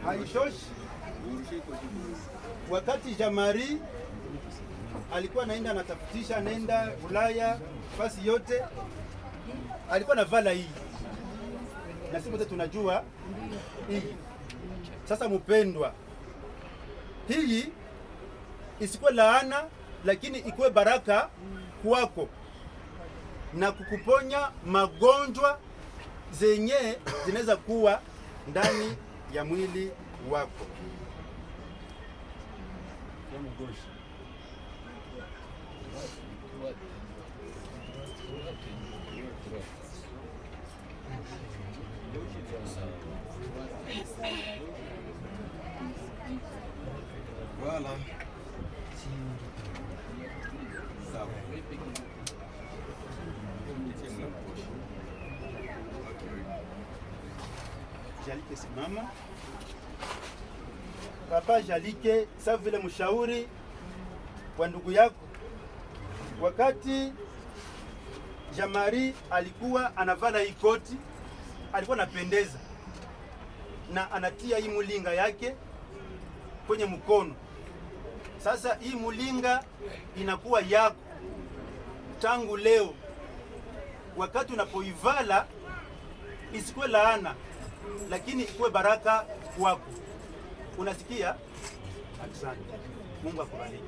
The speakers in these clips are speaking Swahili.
Haishoshi, wakati Jamari alikuwa naenda anatafutisha, nenda Ulaya fasi yote, alikuwa na vala hii, na sisi wote tunajua hii. Sasa mpendwa, hii isikuwe laana, lakini ikuwe baraka kwako na kukuponya magonjwa zenye zinaweza kuwa ndani ya mwili wako. Voilà. Jalike simama. Papa Jalike, sawa vile mshauri wa ndugu yako, wakati Jamari alikuwa anavala hii koti, alikuwa anapendeza na anatia hii mulinga yake kwenye mkono. Sasa hii mulinga inakuwa yako tangu leo. Wakati unapoivala isikuwe laana, lakini ikuwe baraka kwako. Unasikia? Asante. Mungu akubariki.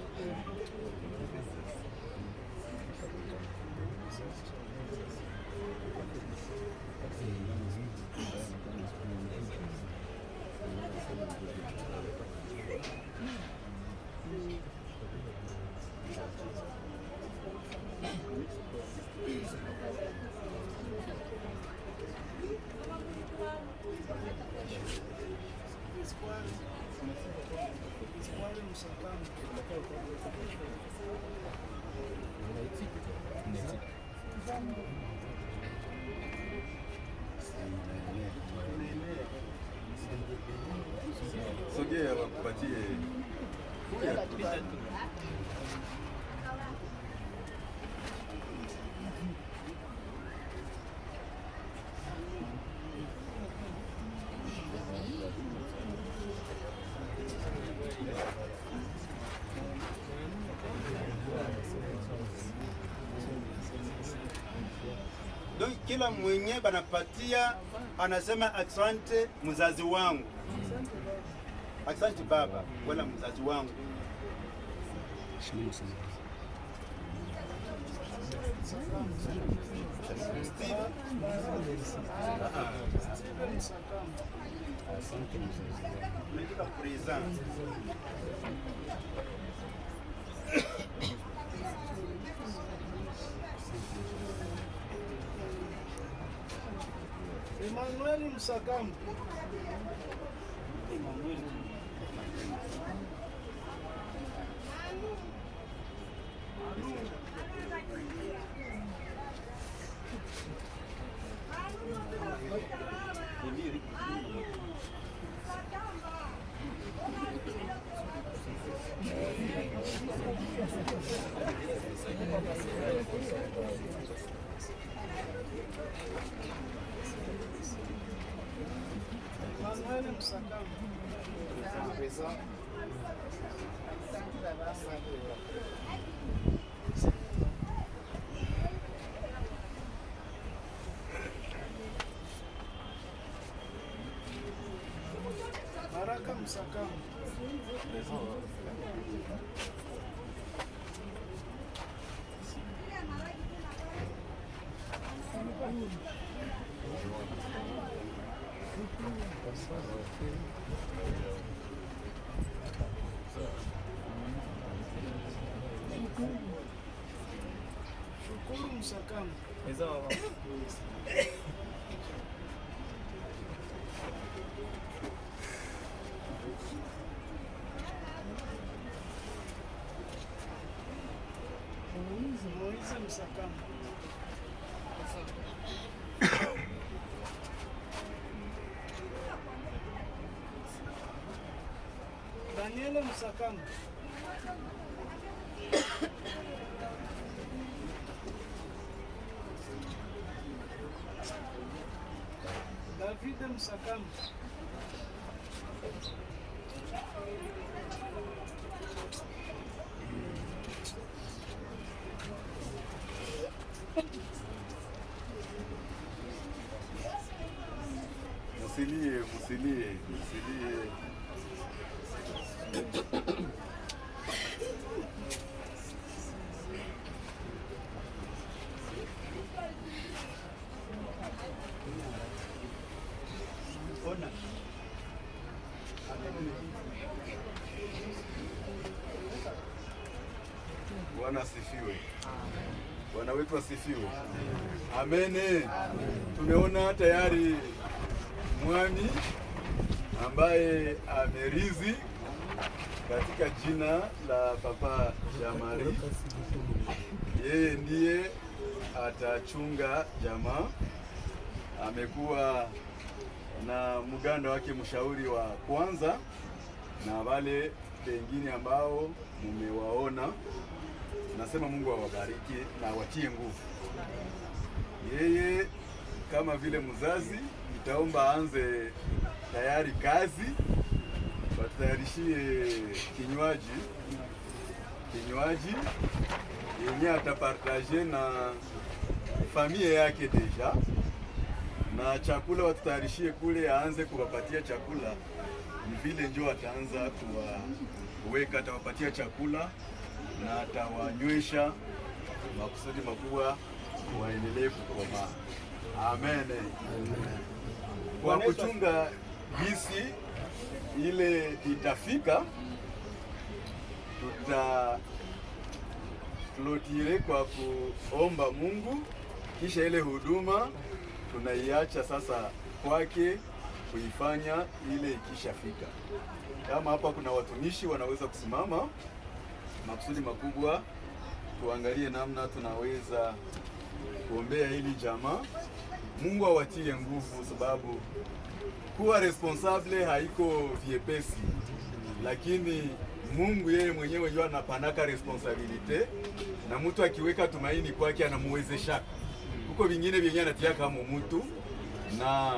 Sogea wakupatie. Donc kila mwenye banapatia anasema asante mzazi wangu, asante baba wala mzazi wangu. Emmanuel Msakamu. Emmanuel Msakamu. Baraka Msakamu. Shukuru Msakamu. Moize Msakamu. Daniele Msakamba. David Msakamba. Musilie. Ona. Bwana asifiwe. Bwana wetu asifiwe. Amene. Tumeona tayari mwami ambaye amerizi katika jina la Papa Jamari. Yeye ndiye atachunga jamaa. Amekuwa na mganda wake mshauri wa kwanza na wale wengine ambao mumewaona. Nasema Mungu awabariki na awatie nguvu. Yeye kama vile mzazi nitaomba aanze tayari kazi, watayarishie kinywaji yenye atapartaje na familia yake deja, na chakula watayarishie kule, aanze kuwapatia chakula. Ni vile ndio ataanza kuweka, atawapatia chakula na atawanywesha, makusudi makubwa waendelee kukomaa. Amen. Kwa kuchunga gisi ile itafika, tutaklotire kwa kuomba Mungu, kisha ile huduma tunaiacha sasa kwake kuifanya ile ikishafika. Kama hapa kuna watumishi wanaweza kusimama, makusudi makubwa tuangalie namna tunaweza kuombea hili jamaa. Mungu awatie nguvu, sababu kuwa responsable haiko vyepesi, lakini Mungu yeye mwenyewe ndio anapanaka responsabilite, na mtu akiweka tumaini kwake anamuwezesha. Huko vingine vyenye anatia kama mtu na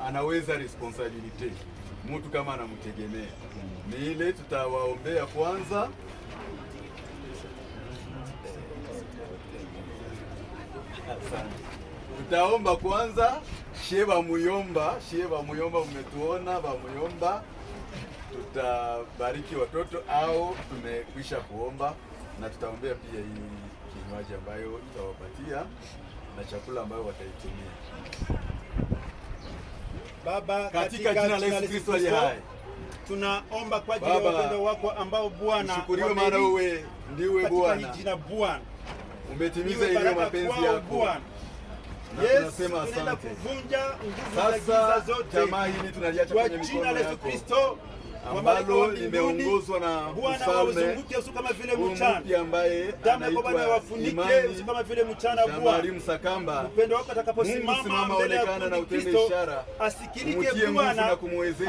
anaweza responsabilite mtu kama anamtegemea. Ni ile tutawaombea kwanza. Tutaomba kwanza Sheba Muyomba, umetuona ba Muyomba. Tutabariki watoto au tumekwisha kuomba, na tutaombea pia hii kinywaji ambayo tutawapatia na chakula ambayo wataitumia. Baba, katika jina la Yesu Kristo aliye hai, tunaomba kwa ajili ya upendo wako ambao Bwana, shukuriwe maana wewe ndiwe Bwana. Katika jina Bwana umetimiza ile mapenzi yako. Yes, tunaenda kuvunja nguvu za giza zote. Jamaa hili tunaliacha kwenye mikono yako, ambalo limeongozwa na mfalme kama vile mchana, ambaye anaitwa Imani kama vile mchana. Bwana Msakamba, upendo wako atakaposimama mbele ya na utende ishara, asikilike Bwana,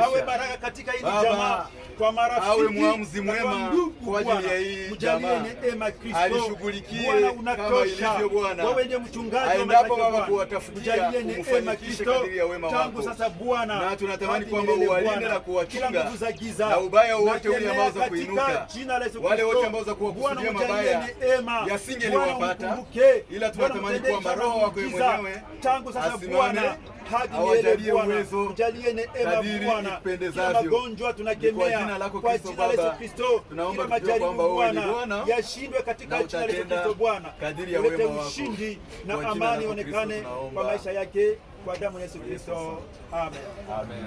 awe baraka katika hili jamaa, kwa marafiki, awe mwamuzi mwema kwa ajili ya hii jamaa, alishughulikie kama ilivyo Bwana. Wewe ndiye mchungaji wa kuwatafutia, kufanikisha kadiri ya wema wako. Tangu sasa Bwana, na tunatamani kwamba uwalinde na kuwachunga na ubaya wote ule ambao za kuinuka, wale wote ambao za kuwakusudia mabaya yasingeliwapata, ila tunatamani kwamba Roho wako mwenyewe tangu sasa Bwana awajalie uwezo jalie neema Bwana, ipendezavyo. Magonjwa tunakemea kwa jina la Yesu Kristo. Tunaomba kwamba wewe ni Bwana, yashindwe katika jina la Yesu Kristo. Bwana, kadiri ya wema wako, ushindi na amani onekane kwa maisha yake, kwa damu ya Yesu Kristo. Amen. Amen.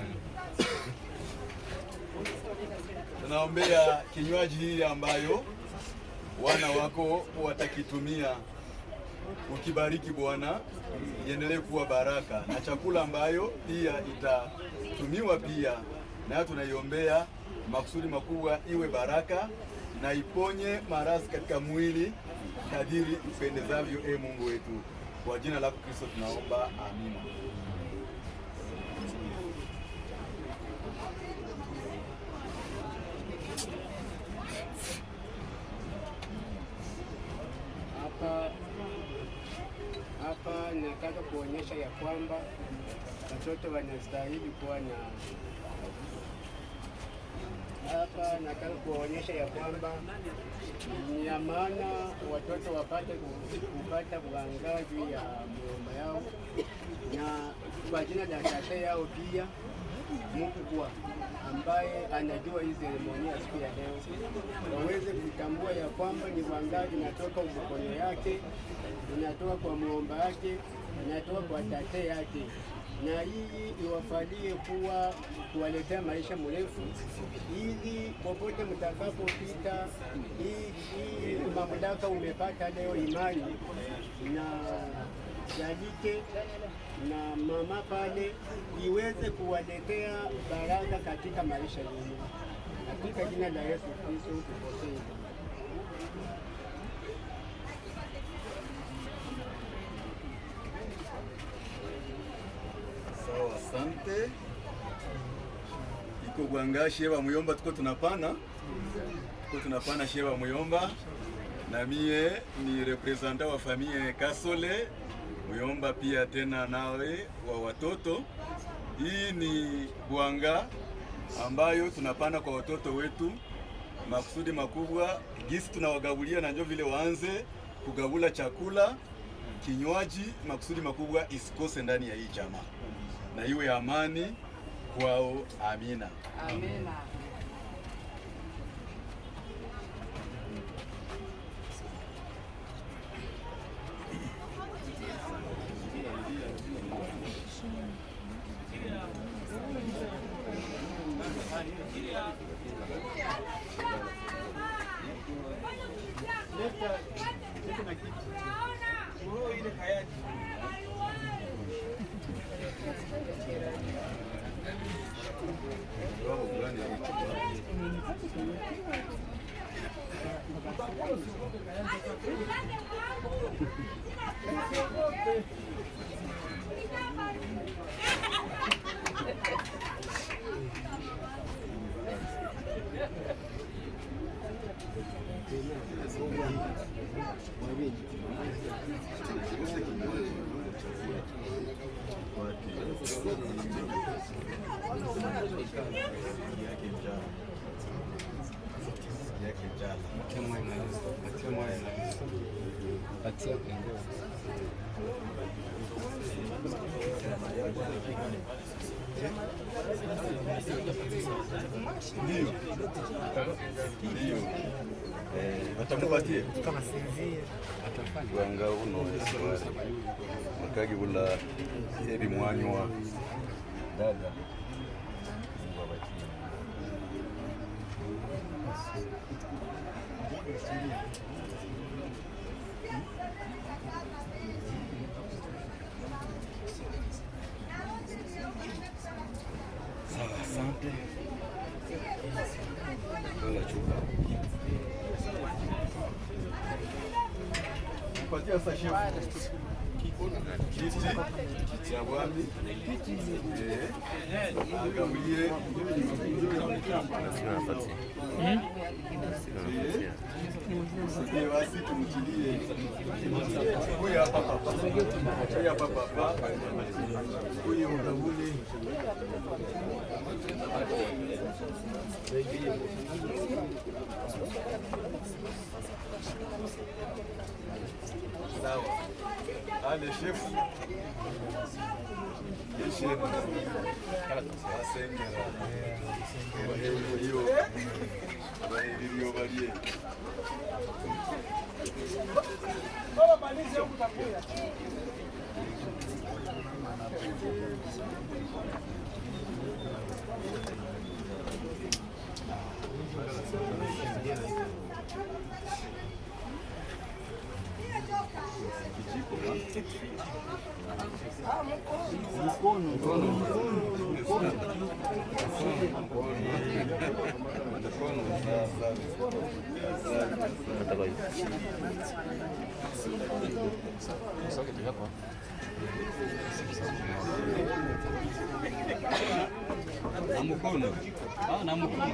Tunaombea kinywaji hii ambayo wana wako watakitumia. Ukibariki Bwana, iendelee kuwa baraka, na chakula ambayo pia itatumiwa pia nayo tunaiombea makusudi makubwa iwe baraka na iponye maradhi katika mwili kadiri upendezavyo. Mungu wetu, kwa jina lako Kristo tunaomba, amina. kuonyesha ya kwamba watoto wanastahili kuwa na hapa. Nataka kuonyesha ya kwamba ni ya maana watoto wapate kupata uangazi ya muyomba yao na kwa jina la tata yao pia mkubwa ambaye anajua hii seremoni ya siku ya leo, waweze kutambua ya kwamba ni uangazi inatoka mkono yake, inatoka kwa muomba yake, inatoka kwa tata yake, na hii iwafalie kuwaletea maisha mrefu, ili popote mtakapopita, hii mamlaka umepata leo imani na jalike na mama pale iweze kuwaletea baraka katika maisha yenu, katika jina la Yesu Kristo tupokee. Sawa, asante. Iko gwanga sheba muyomba tuko tunapana sheba muyomba, na mie ni representa wa familia Kasole muyomba pia tena nawe wa watoto. Hii ni gwanga ambayo tunapana kwa watoto wetu, makusudi makubwa gisi tunawagabulia na njo vile waanze kugabula chakula, kinywaji, makusudi makubwa isikose ndani ya hii jamaa na iwe amani kwao. Amina, amina. Ndio watamupatia kama sinzia gwanga uno makagi bula ebi mwanywa dada sawa. Asante. Patia sasa chef. Kiti ya bwami. Agabulie. Sisi basi tumtilie. Huyu hapa papa. Huyu hapa papa. Huyu ugabule. Sawa. Ale chef. Chef. Asengera. Hiyo. Hiyo balie. Baba malize huko takuya. Na mkono. Na mkono.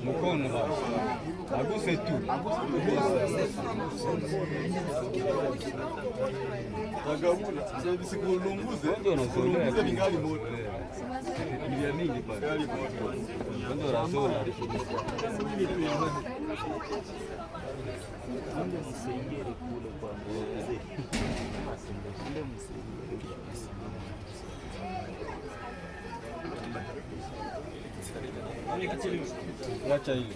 Mkono basi. Aguse tu. Tagabula. Sasa sikulunguze. Kulunguze ningali moto. Ni mingi pale. Ningali moto. Ndio rasola. Acha ile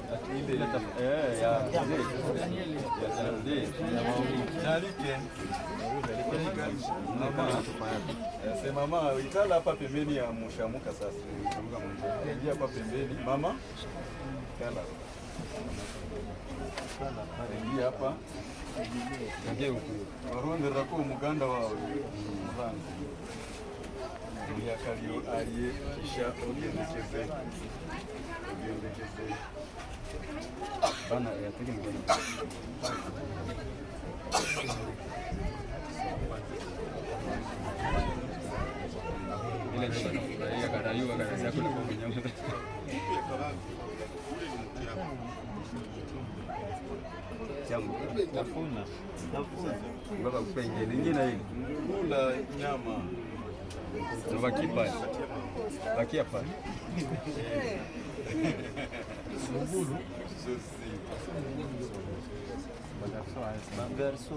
mama ikala hapa pembeni ya mushamuka sasa. Ingia hapa pembeni mama. Kala. Ingia hapa. ndio huko. Waronde rako umuganda wao. Ndio kalio aliye kisha orientekeze. Bana ya tiki mkono. Ile ndio ya kadaiwa kabisa kuna kwa mnyama. Jambo tafuna. Ngoja kupenge nyingine hili. Kula nyama. Na bakipa. Bakia pale. Sunguru. Zosi. Magarso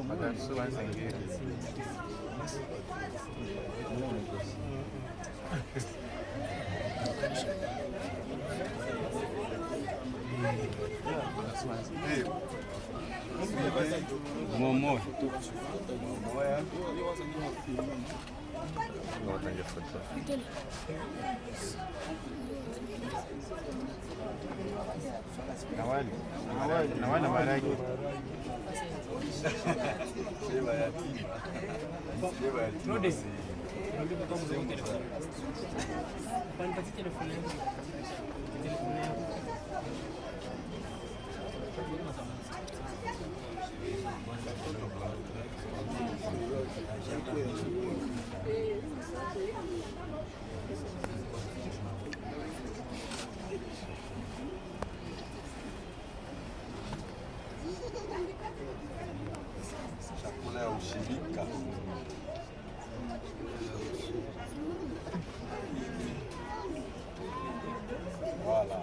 wanzengeri. Momo. Na wali maragi. Sema yatima. Sema yatima. Rudi kwa mzee. Panipatie telefoni yangu. Telefoni yangu. Chakula ya ushirika. Voilà.